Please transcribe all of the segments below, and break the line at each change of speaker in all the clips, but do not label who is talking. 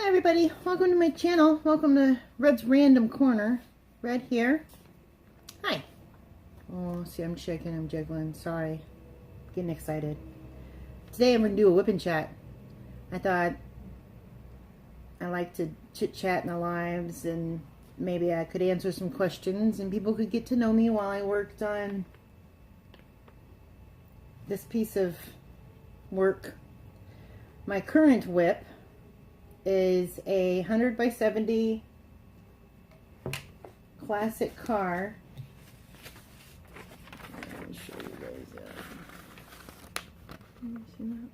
everybody, welcome to my channel. Welcome to Red's Random Corner. Red here. Hi. Oh, see, I'm shaking, I'm jiggling. Sorry. Getting excited. Today I'm going to do a whip and chat. I thought I like to chit-chat in the lives, and maybe I could answer some questions and people could get to know me while I worked on this piece of work. My current whip is a 100 by 70 classic car. Let me show you guys that. Can you see that?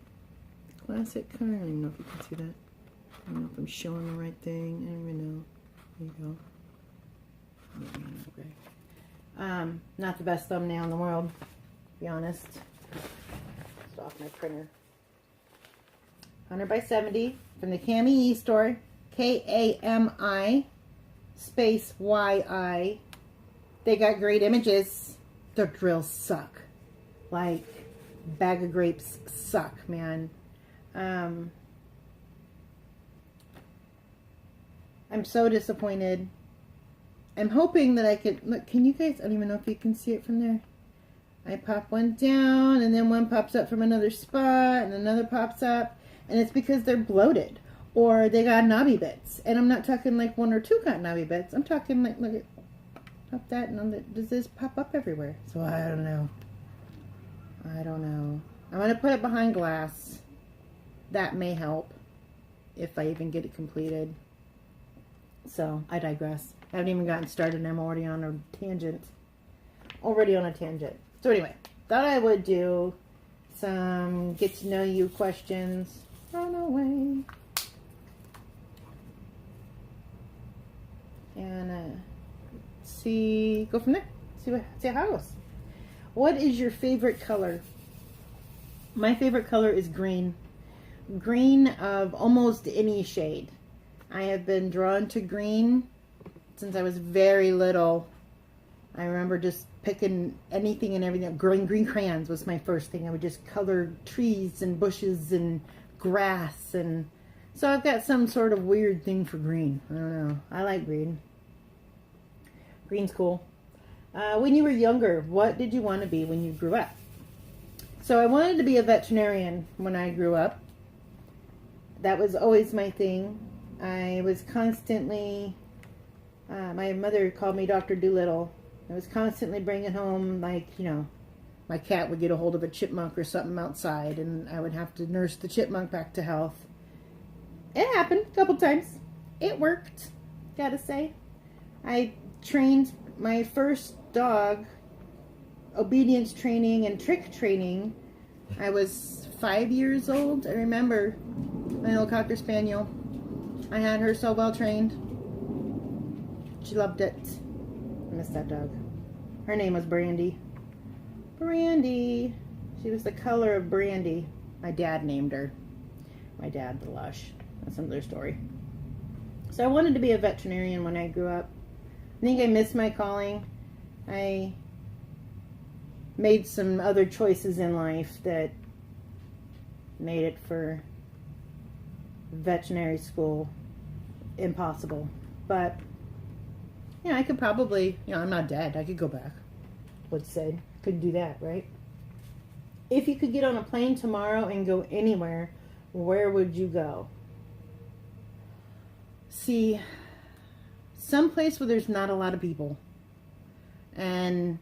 Classic car. I don't even know if you can see that. I don't know if I'm showing the right thing. I don't even know. There you go. Okay. Not the best thumbnail in the world, to be honest. It's off my printer. 100 by 70 from the Kami store, Kami space YI. They got great images. Their drills suck. Like, bag of grapes suck, man. I'm so disappointed. I'm hoping that I could, look, can you guys, I don't even know if you can see it from there. I pop one down, and then one pops up from another spot, and another pops up. And it's because they're bloated or they got knobby bits. And I'm not talking like one or two got knobby bits. I'm talking like, look at pop that, and does this pop up everywhere? So I don't know. I don't know. I'm going to put it behind glass. That may help if I even get it completed. So I digress. I haven't even gotten started and I'm already on a tangent. So anyway, thought I would do some get to know you questions. Run away. And see, go from there. See how it goes. What is your favorite color? My favorite color is green. Green of almost any shade. I have been drawn to green since I was very little. I remember just picking anything and everything. Green crayons was my first thing. I would just color trees and bushes and grass, and so I've got some sort of weird thing for green. I don't know. I like green. Green's cool. When you were younger, what did you want to be when you grew up? So I wanted to be a veterinarian when I grew up. That was always my thing. I was constantly, my mother called me Dr. Doolittle. I was constantly bringing home, like, you know, my cat would get a hold of a chipmunk or something outside, and I would have to nurse the chipmunk back to health. It happened a couple times. It worked, gotta say. I trained my first dog, obedience training and trick training. I was 5 years old. I remember my little Cocker Spaniel. I had her so well trained. She loved it. I miss that dog. Her name was Brandy. Brandy. She was the color of brandy. My dad named her. My dad, the Lush. That's another story. So I wanted to be a veterinarian when I grew up. I think I missed my calling. I made some other choices in life that made it for veterinary school impossible. But yeah, I could probably, you know, I'm not dead. I could go back. Let's say. Could do that, right? If you could get on a plane tomorrow and go anywhere, where would you go? See, someplace where there's not a lot of people. And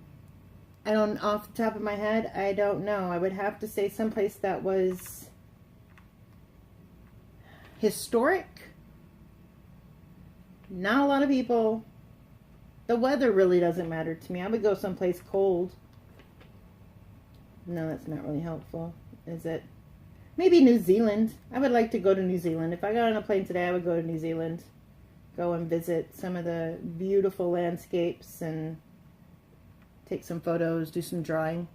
I don't, off the top of my head, I don't know. I would have to say someplace that was historic. Not a lot of people. The weather really doesn't matter to me. I would go someplace cold. No, that's not really helpful, is it? Maybe New Zealand. I would like to go to New Zealand. If I got on a plane today, I would go to New Zealand. Go and visit some of the beautiful landscapes and take some photos, do some drawing.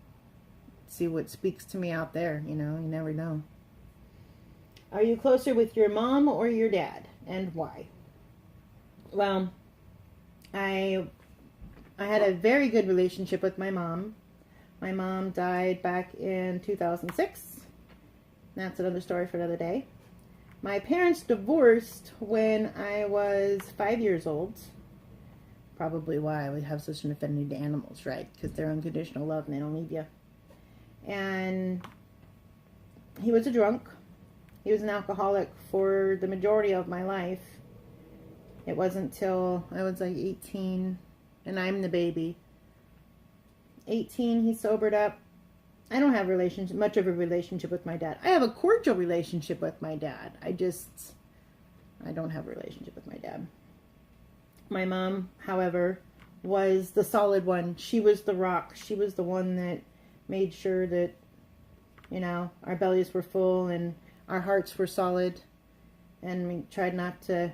See what speaks to me out there, you know, you never know. Are you closer with your mom or your dad, and why? Well, I had a very good relationship with my mom. My mom died back in 2006. That's another story for another day. My parents divorced when I was 5 years old. Probably why we have such an affinity to animals, right? Because they're unconditional love and they don't leave you. And he was a drunk. He was an alcoholic for the majority of my life. It wasn't till I was like 18, and I'm the baby. 18, he sobered up. I don't have much of a relationship with my dad. I have a cordial relationship with my dad. I don't have a relationship with my dad. My mom, however, was the solid one. She was the rock. She was the one that made sure that, our bellies were full and our hearts were solid. And we tried not to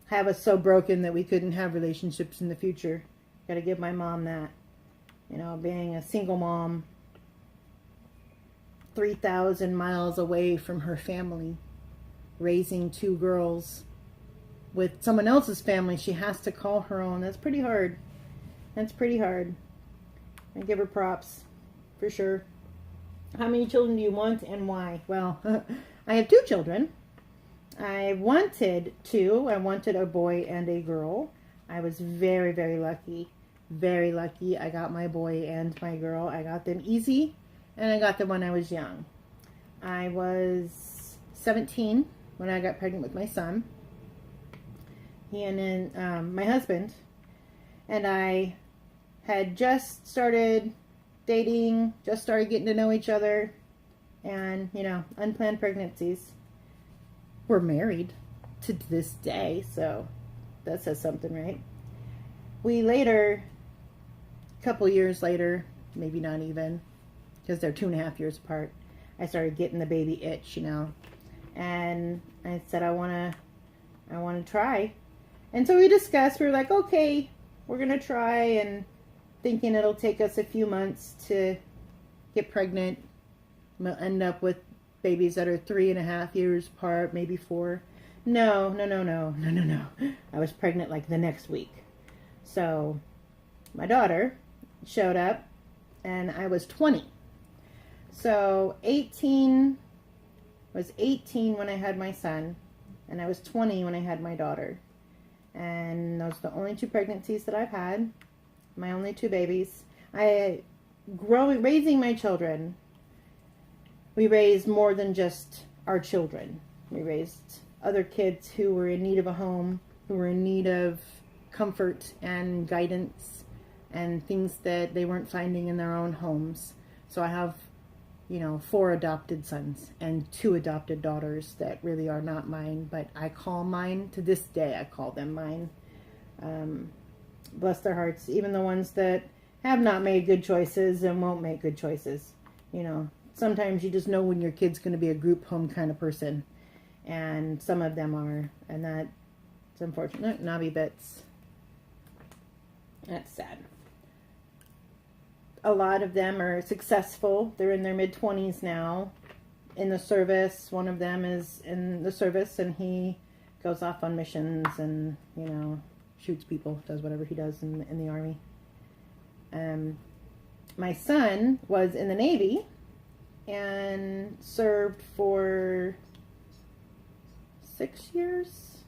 have us so broken that we couldn't have relationships in the future. Got to give my mom that. Being a single mom, 3,000 miles away from her family, raising two girls with someone else's family she has to call her own. That's pretty hard. I give her props, for sure. How many children do you want and why? Well, I have 2 children. I wanted 2. I wanted a boy and a girl. I was very, very lucky. Very lucky. I got my boy and my girl. I got them easy, and I got them when I was young. I was 17 when I got pregnant with my son. He and then my husband and I had just started dating, just started getting to know each other, and, unplanned pregnancies. We're married to this day, so that says something, right? We later, a couple years later, maybe not even, because they're 2.5 years apart, I started getting the baby itch, and I said, I want to try. And so we discussed, we were like, okay, we're going to try, and thinking it'll take us a few months to get pregnant. We'll end up with babies that are 3.5 years apart, maybe 4. No. I was pregnant like the next week. So my daughter showed up and I was 20. So 18 when I had my son, and I was 20 when I had my daughter. And those are the only 2 pregnancies that I've had. My only 2 babies. Raising my children, we raised more than just our children. We raised other kids who were in need of a home, who were in need of comfort and guidance and things that they weren't finding in their own homes. So I have, 4 adopted sons and 2 adopted daughters that really are not mine, but I call mine. To this day, I call them mine. Bless their hearts, even the ones that have not made good choices and won't make good choices. Sometimes you just know when your kid's going to be a group home kind of person, and some of them are, and that's unfortunate. Knobby bits. That's sad. A lot of them are successful. They're in their mid-20s now in the service. One of them is in the service, and he goes off on missions and, shoots people, does whatever he does in the Army. My son was in the Navy and served for 6 years.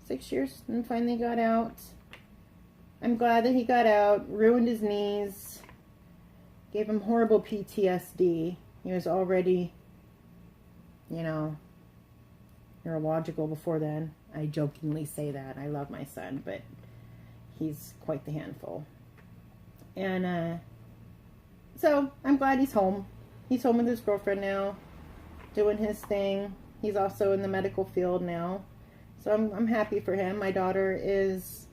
6 years, and finally got out. I'm glad that he got out. Ruined his knees. Gave him horrible PTSD. He was already, neurological before then. I jokingly say that. I love my son, but he's quite the handful. And so I'm glad he's home. He's home with his girlfriend now, doing his thing. He's also in the medical field now. So I'm happy for him. My daughter is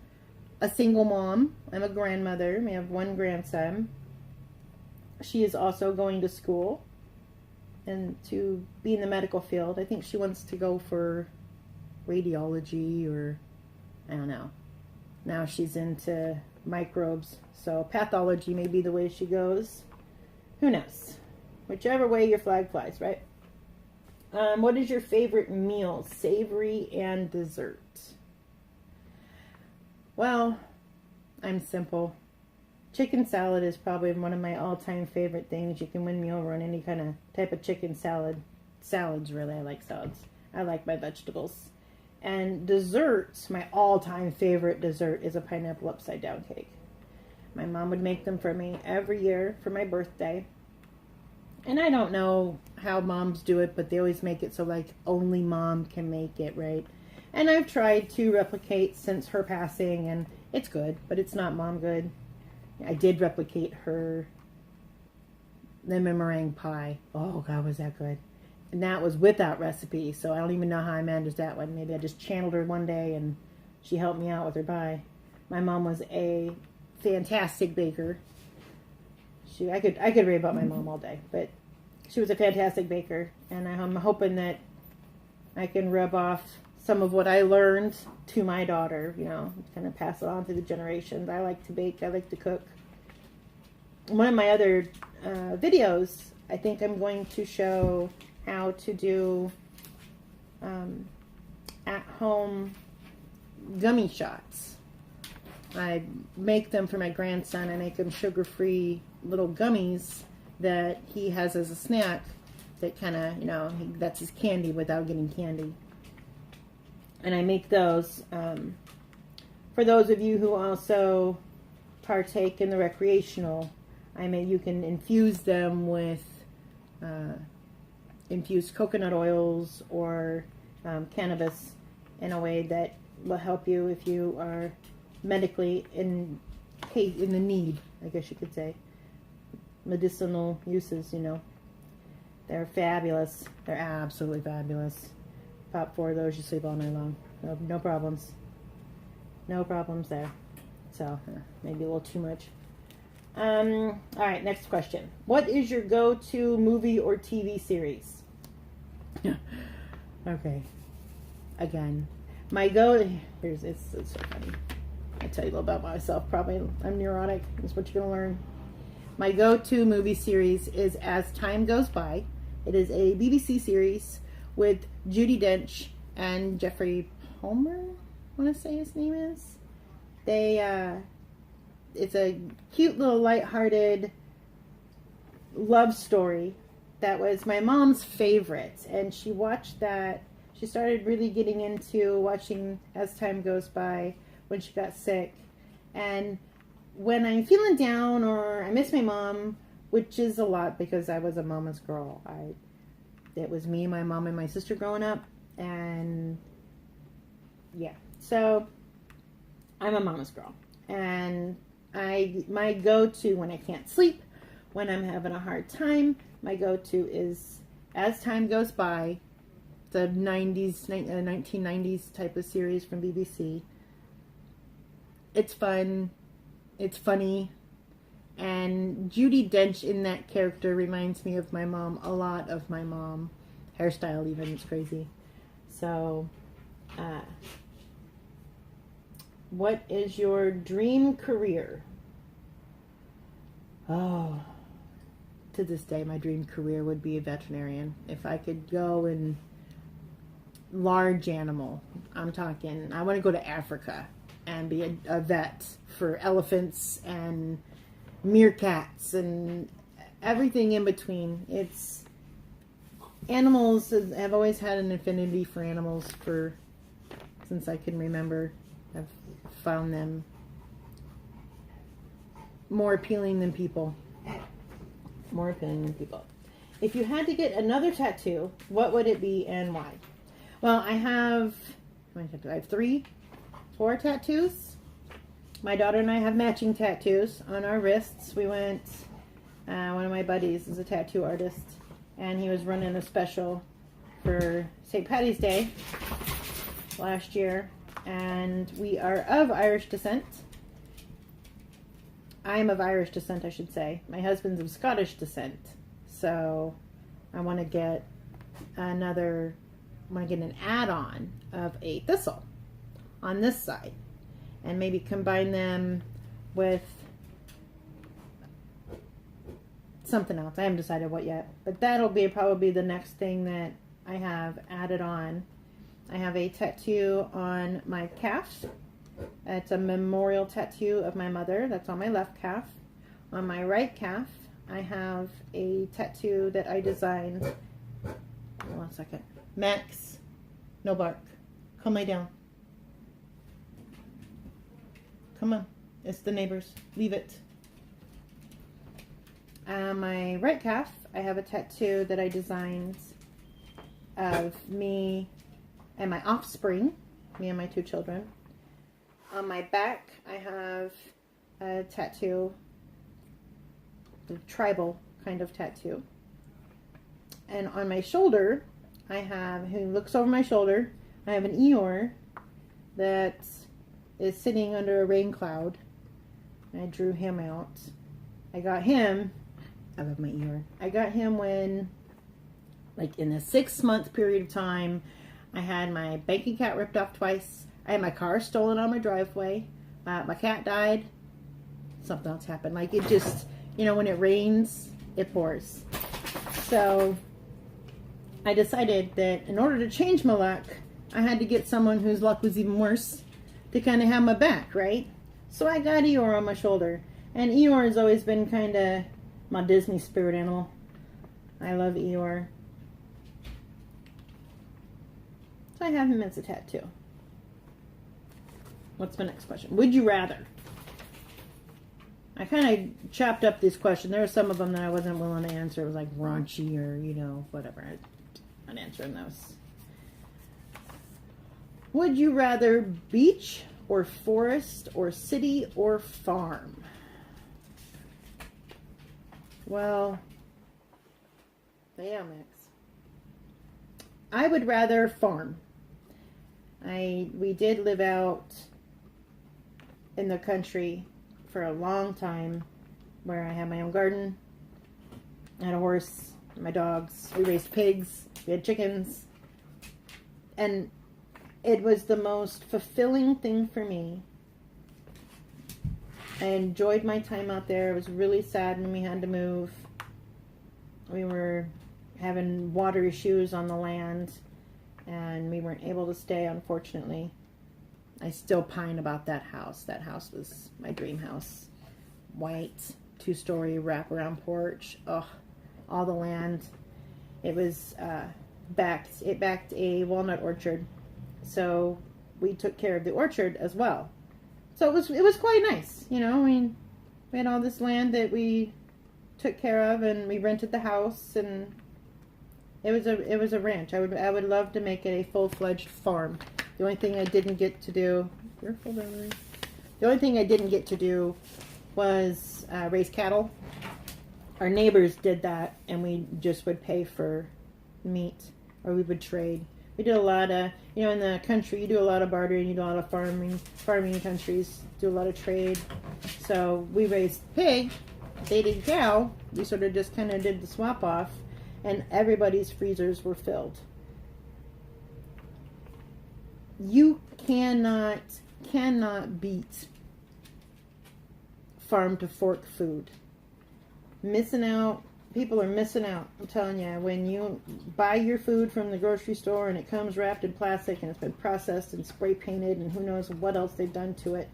a single mom. I'm a grandmother. We have 1 grandson. She is also going to school and to be in the medical field. I think she wants to go for radiology, or I don't know. Now she's into microbes. So pathology may be the way she goes. Who knows? Whichever way your flag flies, right? What is your favorite meal, savory and dessert? Well, I'm simple. Chicken salad is probably one of my all-time favorite things. You can win me over on any kind of type of chicken salad. Salads, really. I like salads. I like my vegetables. And desserts, my all-time favorite dessert is a pineapple upside down cake. My mom would make them for me every year for my birthday. And I don't know how moms do it, but they always make it so like only mom can make it, right? And I've tried to replicate since her passing, and it's good, but it's not mom good. I did replicate her lemon meringue pie. Oh, God, was that good. And that was without recipe, so I don't even know how I managed that one. Maybe I just channeled her one day, and she helped me out with her pie. My mom was a fantastic baker. I could read about my mom all day, but she was a fantastic baker, and I'm hoping that I can rub off some of what I learned to my daughter, kind of pass it on through the generations. I like to bake. I like to cook. One of my other videos, I think I'm going to show how to do at-home gummy shots. I make them for my grandson. I make them sugar-free little gummies that he has as a snack that kind of, that's his candy without getting candy. And I make those for those of you who also partake in the recreational. You can infuse them with infused coconut oils or cannabis in a way that will help you if you are medically in the need, I guess you could say. Medicinal uses, They're fabulous. They're absolutely fabulous. Pop 4 of those, you sleep all night long. No problems. No problems there. So, maybe a little too much. All right, next question. What is your go-to movie or TV series? Okay. Again, it's so funny. I'll tell you a little about myself. Probably I'm neurotic. That's what you're going to learn. My go-to movie series is As Time Goes By. It is a BBC series with Judi Dench and Jeffrey Palmer, I want to say his name is. It's a cute little lighthearted love story that was my mom's favorite, and she watched that. She started really getting into watching As Time Goes By when she got sick. And when I'm feeling down or I miss my mom, which is a lot because I was a mama's girl. It was me, my mom, and my sister growing up. And yeah, so I'm a mama's girl. And my go-to when I can't sleep, when I'm having a hard time, my go-to is As Time Goes By, the 1990s type of series from BBC. It's fun. It's funny. And Judi Dench in that character reminds me of my mom, a lot of my mom. Hairstyle even, it's crazy. So, what is your dream career? Oh, to this day, my dream career would be a veterinarian. If I could go in large animal, I'm talking, I want to go to Africa and be a vet for elephants and meerkats and everything in between. Animals have always had an affinity for animals since I can remember. I've found them more appealing than people. More appealing than people. If you had to get another tattoo, what would it be and why? Well, I have 4 tattoos. My daughter and I have matching tattoos on our wrists. We went, one of my buddies is a tattoo artist, and he was running a special for St. Patty's Day last year, and we are of Irish descent. I am of Irish descent, I should say. My husband's of Scottish descent, so I want to get an add-on of a thistle on this side, and maybe combine them with something else. I haven't decided what yet, but that'll be probably the next thing that I have added on. I have a tattoo on my calf. It's a memorial tattoo of my mother. That's on my left calf. On my right calf, I have a tattoo that I designed. Well, 1 second. Max, no bark. Come lay down. Come on. It's the neighbors. Leave it. My right calf, I have a tattoo that I designed of me and my offspring, me and my 2 children. On my back, I have a tattoo, the tribal kind of tattoo. And on my shoulder, I have, who looks over my shoulder, I have an Eeyore that is sitting under a rain cloud. I drew him out. I got him, I love my Eeyore. I got him when, like in a 6-month period of time, I had my bank account ripped off twice. I had my car stolen on my driveway. My cat died. Something else happened. Like it just, you know, when it rains, it pours. So I decided that in order to change my luck, I had to get someone whose luck was even worse to kind of have my back, right? So I got Eeyore on my shoulder. And Eeyore has always been kind of my Disney spirit animal. I love Eeyore. So I have him as a tattoo. What's my next question? Would you rather? I kind of chopped up this question. There were some of them that I wasn't willing to answer. It was like raunchy or, you know, whatever. I'm not answering those. Would you rather beach or forest or city or farm? Well, yeah, Max. I would rather farm. We did live out in the country for a long time where I had my own garden. I had a horse, my dogs, we raised pigs, we had chickens. And it was the most fulfilling thing for me. I enjoyed my time out there. It was really sad when we had to move. We were having water issues on the land and we weren't able to stay, unfortunately. I still pine about that house. That house was my dream house. White, 2-story wraparound porch. Oh, all the land. It was backed a walnut orchard. So we took care of the orchard as well. So it was quite nice, you know. I mean, we had all this land that we took care of, and we rented the house, and it was a ranch. I would love to make it a full-fledged farm. The only thing I didn't get to do, the only thing I didn't get to do was raise cattle. Our neighbors did that, and we just would pay for meat, or we would trade. We did a lot of, you know, in the country, you do a lot of bartering, you do a lot of farming countries do a lot of trade. So we raised pig, they did cow, we sort of just kind of did the swap off, and everybody's freezers were filled. You cannot beat farm to fork food. Missing out. People are missing out. I'm telling you, when you buy your food from the grocery store and it comes wrapped in plastic and it's been processed and spray painted and who knows what else they've done to it,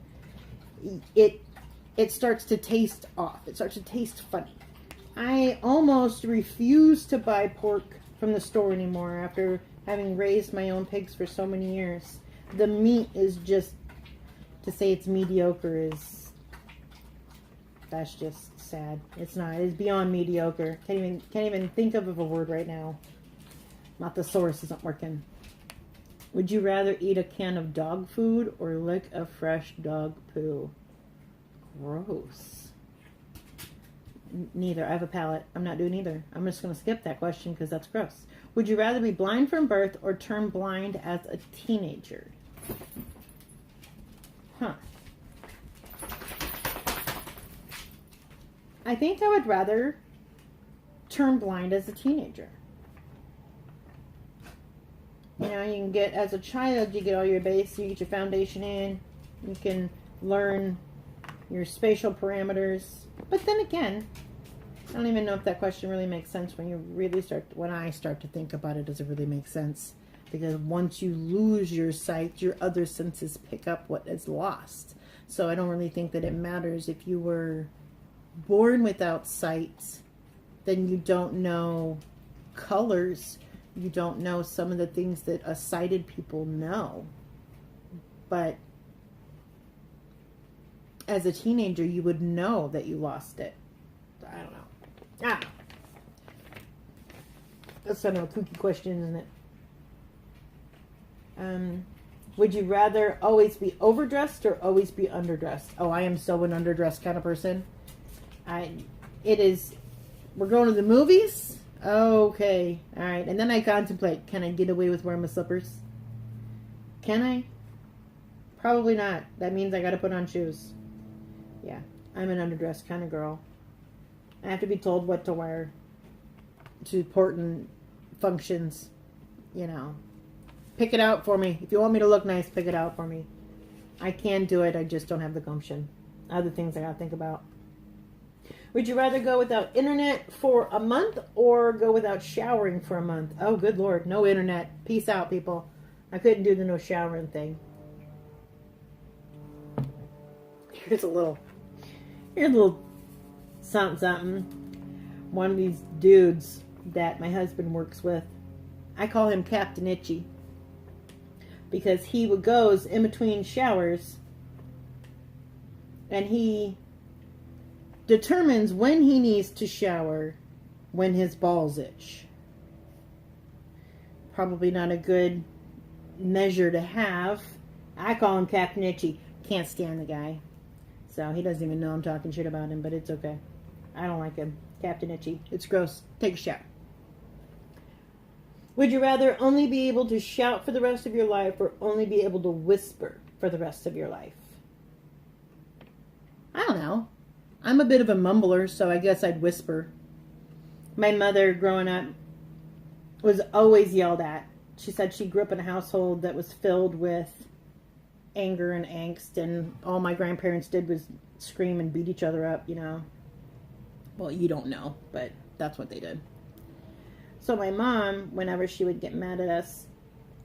it starts to taste off. It starts to taste funny. I almost refuse to buy pork from the store anymore after having raised my own pigs for so many years. The meat is just, to say it's mediocre that's just sad. It's not. It's beyond mediocre. Can't even think of a word right now. My thesaurus isn't working. Would you rather eat a can of dog food or lick a fresh dog poo? Gross. Neither. I have a palate. I'm not doing either. I'm just going to skip that question because that's gross. Would you rather be blind from birth or turn blind as a teenager? Huh. I think I would rather turn blind as a teenager. You know, you can get, as a child, you get all your base, you get your foundation in, you can learn your spatial parameters. But then again, I don't even know if that question really makes sense when I start to think about it. Does it really make sense? Because once you lose your sight, your other senses pick up what is lost. So I don't really think that it matters if you were born without sight, then you don't know colors. You don't know some of the things that us sighted people know. But as a teenager, you would know that you lost it. I don't know. That's kind of a kooky question, isn't it? Would you rather always be overdressed or always be underdressed? Oh, I am so an underdressed kind of person. We're going to the movies? Okay. All right. And then I contemplate, can I get away with wearing my slippers? Can I? Probably not. That means I got to put on shoes. Yeah. I'm an underdressed kind of girl. I have to be told what to wear to important functions, you know. Pick it out for me. If you want me to look nice, pick it out for me. I can do it. I just don't have the gumption. Other things I gotta think about. Would you rather go without internet for a month or go without showering for a month? Oh, good Lord. No internet. Peace out, people. I couldn't do the no showering thing. Here's a little something, something. One of these dudes that my husband works with, I call him Captain Itchy, because he goes in between showers and he determines when he needs to shower when his balls itch. Probably not a good measure to have. I call him Captain Itchy. Can't stand the guy. So he doesn't even know I'm talking shit about him, but it's okay. I don't like him. Captain Itchy. It's gross. Take a shower. Would you rather only be able to shout for the rest of your life or only be able to whisper for the rest of your life? I don't know. I'm a bit of a mumbler, so I guess I'd whisper. My mother, growing up, was always yelled at. She said she grew up in a household that was filled with anger and angst, and all my grandparents did was scream and beat each other up, you know. Well, you don't know, but that's what they did. So my mom, whenever she would get mad at us,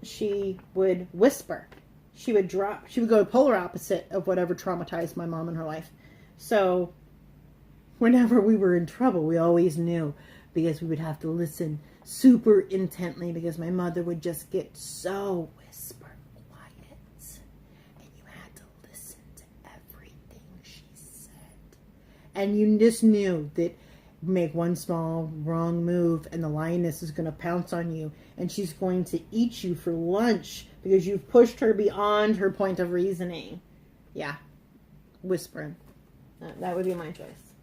she would whisper. She would go to polar opposite of whatever traumatized my mom in her life. So whenever we were in trouble, we always knew, because we would have to listen super intently, because my mother would just get so whisper quiet. And you had to listen to everything she said. And you just knew that make one small wrong move and the lioness is going to pounce on you, and she's going to eat you for lunch because you've pushed her beyond her point of reasoning. Yeah, whispering. That would be my choice.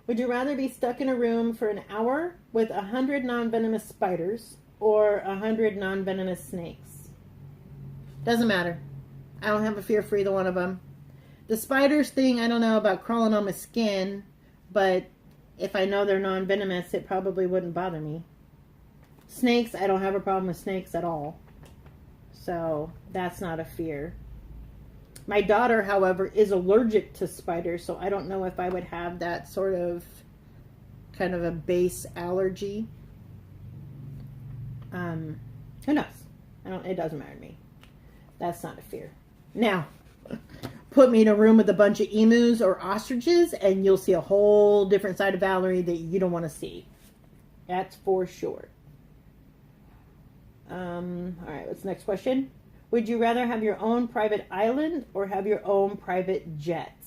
Would you rather be stuck in a room for an hour with 100 non-venomous spiders or 100 non-venomous snakes? Doesn't matter. I don't have a fear for either one of them. The spiders thing, I don't know about crawling on my skin, but if I know they're non-venomous, it probably wouldn't bother me. Snakes, I don't have a problem with snakes at all. So that's not a fear. My daughter, however, is allergic to spiders, so I don't know if I would have that sort of kind of a base allergy. Who knows? It doesn't matter to me. That's not a fear. Now, put me in a room with a bunch of emus or ostriches, and you'll see a whole different side of Valerie that you don't want to see. That's for sure. All right, what's the next question? Would you rather have your own private island or have your own private jet?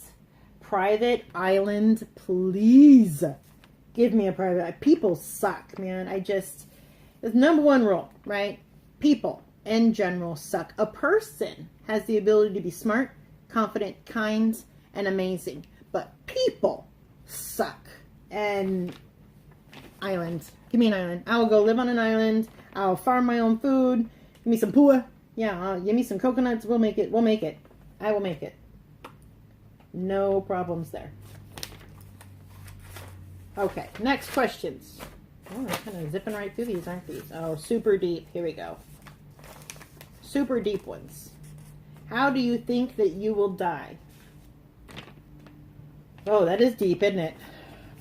Private island, please. Give me a private. People suck, man. It's number one rule, right? People in general suck. A person has the ability to be smart, confident, kind, and amazing. But people suck. And islands. Give me an island. I will go live on an island. I'll farm my own food. Give me some pua. Yeah, give me some coconuts. We'll make it. We'll make it. I will make it. No problems there. Okay, next questions. Oh, they're kind of zipping right through these, aren't these? Oh, super deep. Here we go. Super deep ones. How do you think that you will die? Oh, that is deep, isn't it?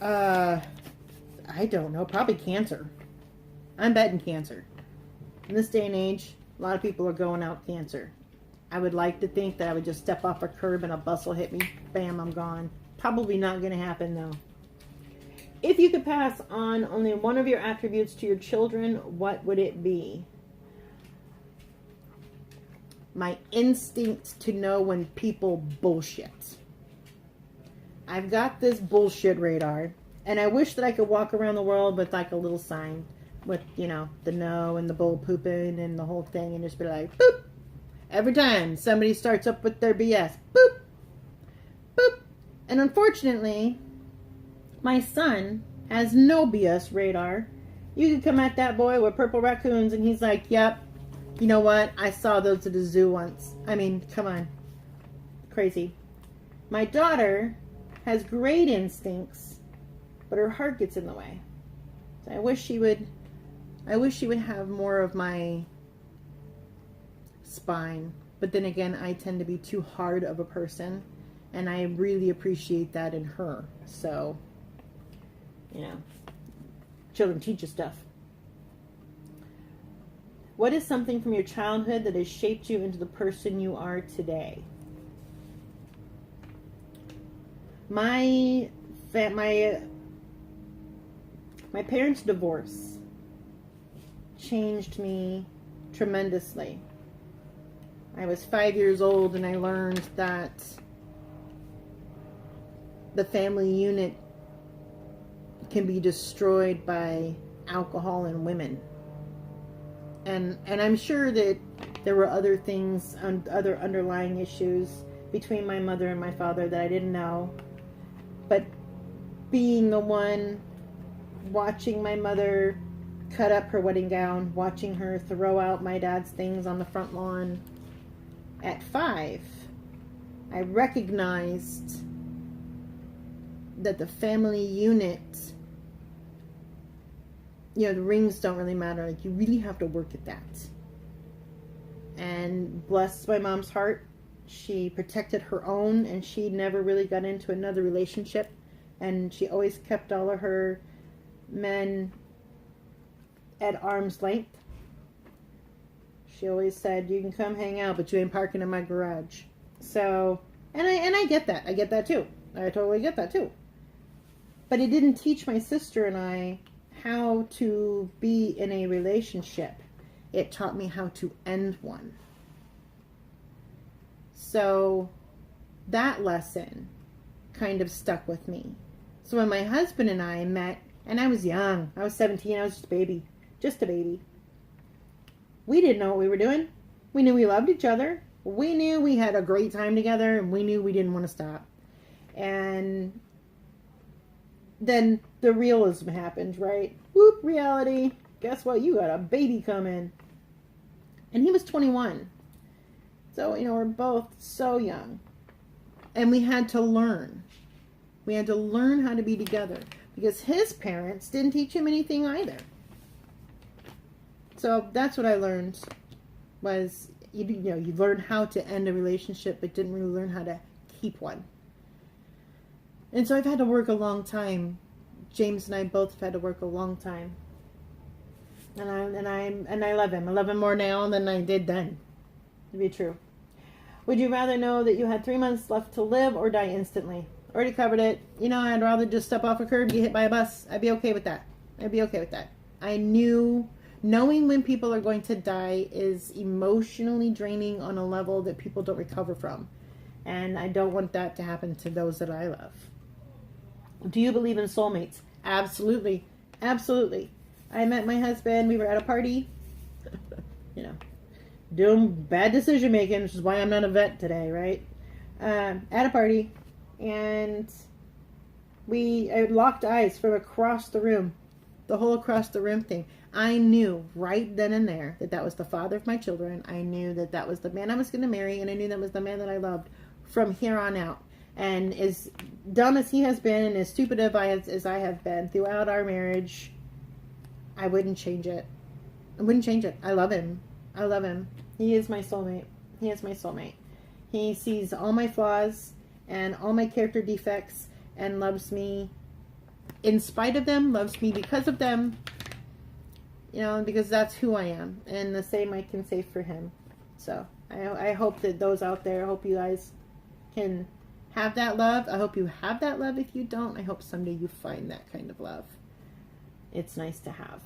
I don't know. Probably cancer. I'm betting cancer. In this day and age, a lot of people are going out cancer. I would like to think that I would just step off a curb and a bus will hit me. Bam, I'm gone. Probably not going to happen, though. If you could pass on only one of your attributes to your children, what would it be? My instinct to know when people bullshit. I've got this bullshit radar, and I wish that I could walk around the world with like a little sign with, you know, the no and the bull pooping and the whole thing, and just be like, boop. Every time somebody starts up with their BS, boop, boop. And unfortunately, my son has no BS radar. You could come at that boy with purple raccoons and he's like, yep, you know what? I saw those at the zoo once. I mean, come on. Crazy. My daughter has great instincts, but her heart gets in the way. So I wish she would have more of my spine. But then again, I tend to be too hard of a person, and I really appreciate that in her. So, you know, children teach you stuff. What is something from your childhood that has shaped you into the person you are today? My parents' divorce changed me tremendously. I was 5 years old and I learned that the family unit can be destroyed by alcohol and women. And I'm sure that there were other things, other underlying issues between my mother and my father that I didn't know. But being the one watching my mother cut up her wedding gown, watching her throw out my dad's things on the front lawn at 5, I recognized that the family unit, you know, the rings don't really matter. Like, you really have to work at that. And bless my mom's heart, she protected her own, and she never really got into another relationship. And she always kept all of her men at arm's length. She always said, you can come hang out, but you ain't parking in my garage. So, and I get that. I get that too. I totally get that too. But it didn't teach my sister and I how to be in a relationship. It taught me how to end one. So that lesson kind of stuck with me. So when my husband and I met, and I was young, I was 17, I was just a baby. We didn't know what we were doing. We knew we loved each other. We knew we had a great time together, and we knew we didn't want to stop. And then the realism happened, right? Whoop, reality. Guess what? You got a baby coming. And he was 21. So, you know, we're both so young. And we had to learn. We had to learn how to be together. Because his parents didn't teach him anything either. So that's what I learned. Was, you learn how to end a relationship, but didn't really learn how to keep one. And so I've had to work a long time. James and I both have had to work a long time. And I love him. I love him more now than I did then. To be true. Would you rather know that you had 3 months left to live or die instantly? Already covered it. You know, I'd rather just step off a curb and get hit by a bus. I'd be okay with that. I knew knowing when people are going to die is emotionally draining on a level that people don't recover from. And I don't want that to happen to those that I love. Do you believe in soulmates? Absolutely. Absolutely. I met my husband. We were at a party. You know, doing bad decision making, which is why I'm not a vet today, right? At a party. And I locked eyes from across the room. The whole across the room thing. I knew right then and there that that was the father of my children. I knew that that was the man I was going to marry. And I knew that was the man that I loved from here on out. And as dumb as he has been and as stupid as I have been throughout our marriage, I wouldn't change it. I love him. He is my soulmate. He sees all my flaws and all my character defects and loves me in spite of them, loves me because of them, you know, because that's who I am. And the same I can say for him. So I hope that those out there, I hope you guys can have that love. I hope you have that love. If you don't, I hope someday you find that kind of love. It's nice to have.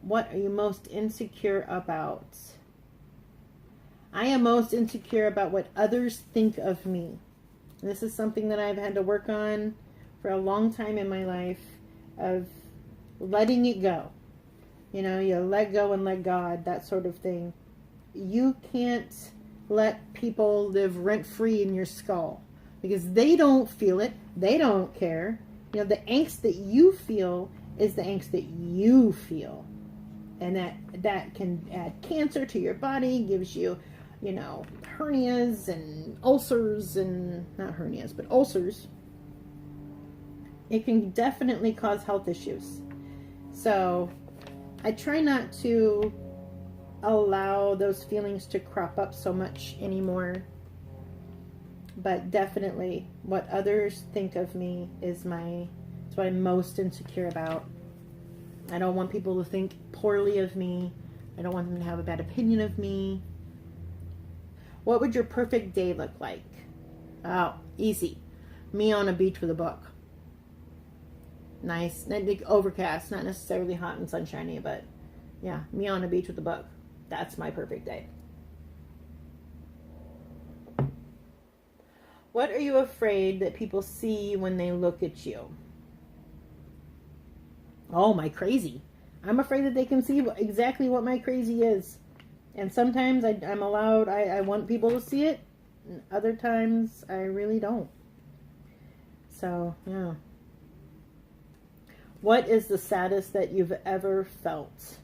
What are you most insecure about? I am most insecure about what others think of me. This is something that I've had to work on for a long time in my life, of letting it go. You know, you let go and let God, that sort of thing. You can't let people live rent-free in your skull, because they don't feel it. They don't care. You know, the angst that you feel is the angst that you feel. And that can add cancer to your body, gives you, you know, hernias and ulcers, and not hernias, but ulcers. It can definitely cause health issues. So I try not to allow those feelings to crop up so much anymore. But definitely what others think of me is it's what I'm most insecure about. I don't want people to think poorly of me. I don't want them to have a bad opinion of me. What would your perfect day look like? Oh, easy. Me on a beach with a book. Nice, overcast, not necessarily hot and sunshiny, but yeah, me on a beach with a book. That's my perfect day. What are you afraid that people see when they look at you? Oh, my crazy. I'm afraid that they can see exactly what my crazy is. And sometimes I'm allowed, I want people to see it. And other times I really don't. So, yeah. What is the saddest that you've ever felt?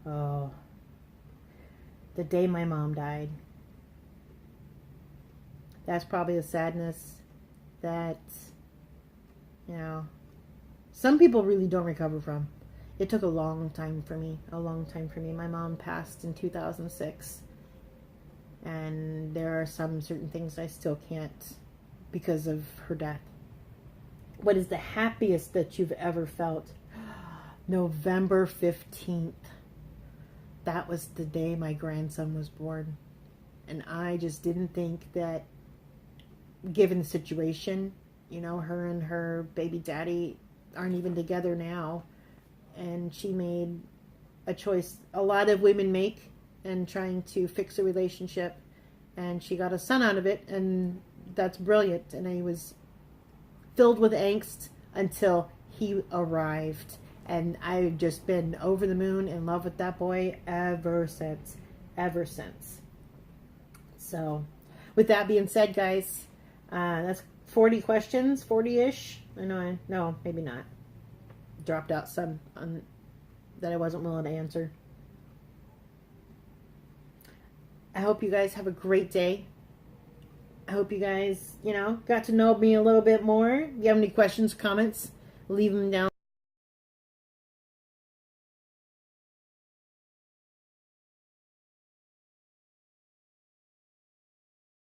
Oh, the day my mom died. That's probably a sadness that, you know, some people really don't recover from. It took a long time for me. My mom passed in 2006. And there are some certain things I still can't because of her death. What is the happiest that you've ever felt? November 15th. That was the day my grandson was born. And I just didn't think that, given the situation, you know, her and her baby daddy aren't even together now. And she made a choice a lot of women make in trying to fix a relationship. And she got a son out of it, and that's brilliant. And I was filled with angst until he arrived. And I've just been over the moon in love with that boy ever since. So, with that being said, guys, that's 40 questions, 40-ish. No, maybe not. Dropped out some that I wasn't willing to answer. I hope you guys have a great day. I hope you guys, got to know me a little bit more. If you have any questions, comments, leave them down